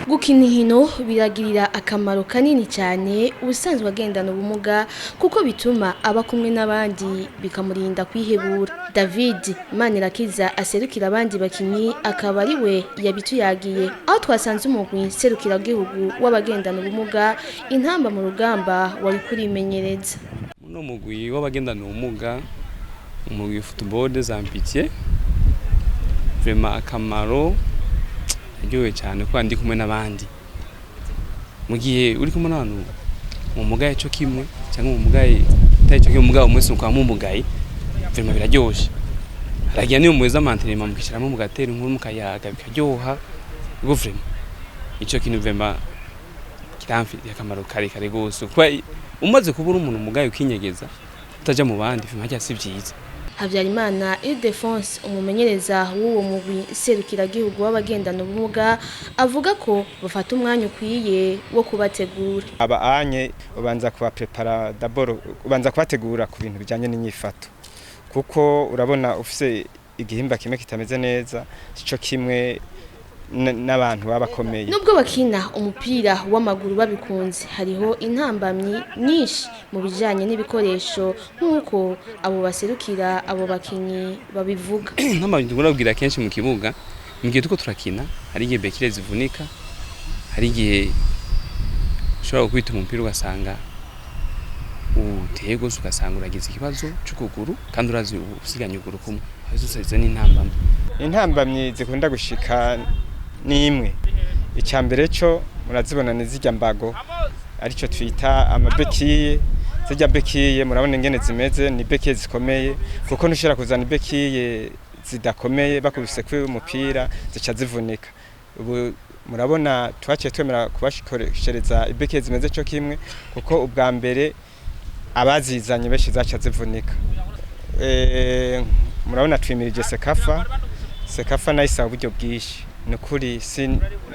Gukina inkino biragirira akamaro kanini cyane ubusanzwe agendana ubumuga kuko bituma aba kumwe n'abandi bikamurinda kwihebura. David Manirakiza aserukira abandi bakinyi akaba ari we yabituyagiye aho twasanze umugwi serukira gihugu w'abagendana ubumuga intamba mu rugamba wari kurimenyereza. Muno mugwi w'abagendana ubumuga umugwi football des amitiés vraiment akamaro ryowe cyane ko andi kumwe n'abandi mu gihe uri kumwe n'abantu mu mugaye cyo kimwe cyangwa mu mugaye cyo kimwe mugabo mwese kwa mu mugaye vraiment biraryoshe aragiye niyo muweza mantenema mukishiramo mugatera inkuru mukayaga bikaryoha ubwo vraiment ico kintu vraiment kiramfitiye akamaro kare gose kuko umaze kubura umuntu mugaye ukinyegeza utaja mu bandi vraiment cyasi byiza. Habyarimana Ildefonse umumenyereza w'uwo mugwi serukira gihugu w'abagendana ubumuga avuga ko bafata umwanya ukwiye wo kubategura. Anye ubanza kuba prepara d'abord ubanza kubategura ku bintu bijanye n'inyifato kuko urabona ufise igihimba kimwe kitameze neza cyo kimwe n'abantu babakomeye. Nubwo bakina umupira w'amaguru babikunze hariho intambamyi nyinshi mu bijanye n'ibikoresho nkuko abo baserukira abo bakinyi babivuga. Ntambamyi turabwira kenshi mu kibuga mu gihe tuko turakina hari igihe bekire zivunika hari igihe ushobora kwita umupira ugasanga utego ugasanga uragize ikibazo cy'ukuguru kandi urazi usiganye ukuguru kumwe azose n'intambamyi. Intambamyi zikunda gushika ni imwe icyambere cyo murazibona nizijya mbago arico twita amabekiye zijya bekiye murabona ingene zimeze ni bekiye zikomeye kuko ntushira kuzana bekiye zidakomeye bakubise kuri umupira zica zivunika. Ubu murabona twaciye twemera kubashikoreshereza ibekiye zimeze cyo kimwe kuko ubwa mbere abazizanye beshi zaca zivunika. Murabona twimirije sekafa nayisa uburyo bwishi nukuri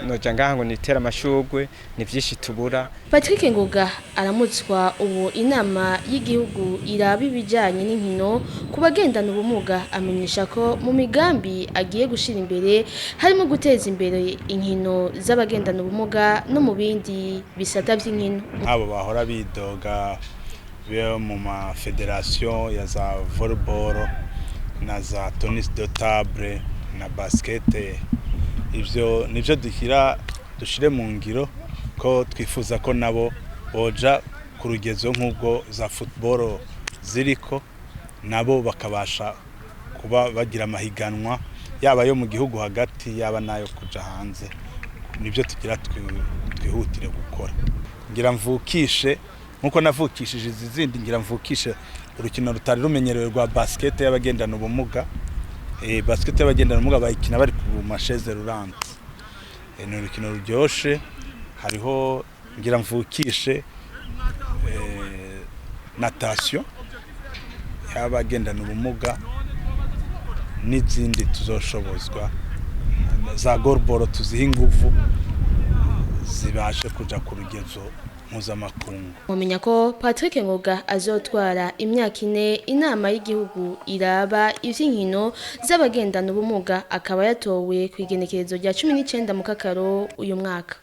noja ngaha ngo nitera amashugwe ni byinshi tubura. Patrick Ngoga aramutswa ubu inama y'igihugu iraba ibijanye n'inkino kubagendana ubumuga amenyesha ko mu migambi agiye gushira imbere harimo guteza imbere inkino z'abagendana ubumuga no mu bindi bisata by'inkino. Abo bahora bidoga be mu ma federation ya za volleyball na za tennis de table na basket ivyo nivyo dushire mu ngiro ko twifuza ko nabo boja ku rugezo nk'ubwo za football ziriko nabo bakabasha kuba bagira amahiganwa yaba yo mu gihugu hagati yaba nayo kuja hanze. Nivyo tugira twihutire gukora ngira mvukishe nkuko navukishije izindi ngira mvukishe urukino rutari rumenyerewe rwa basket y'abagendana ubumuga. Basket y'abagendana ubumuga bayikina bari ku masheze rurante. Ni urukino ruryoshe hariho ngira mvukishe natation y'abagendana ubumuga n'izindi tuzoshobozwa za goalball tuziha inguvu zibashe kuja ku rugezo mpuzamakungu. Mumenya ko Patrick Ngoga azotwara imyaka 4 inama y'igihugu iraba ivy'inkino z'abagendana ubumuga akaba yatowe ku igenekerezo rya 19 mu kakaro uyu mwaka.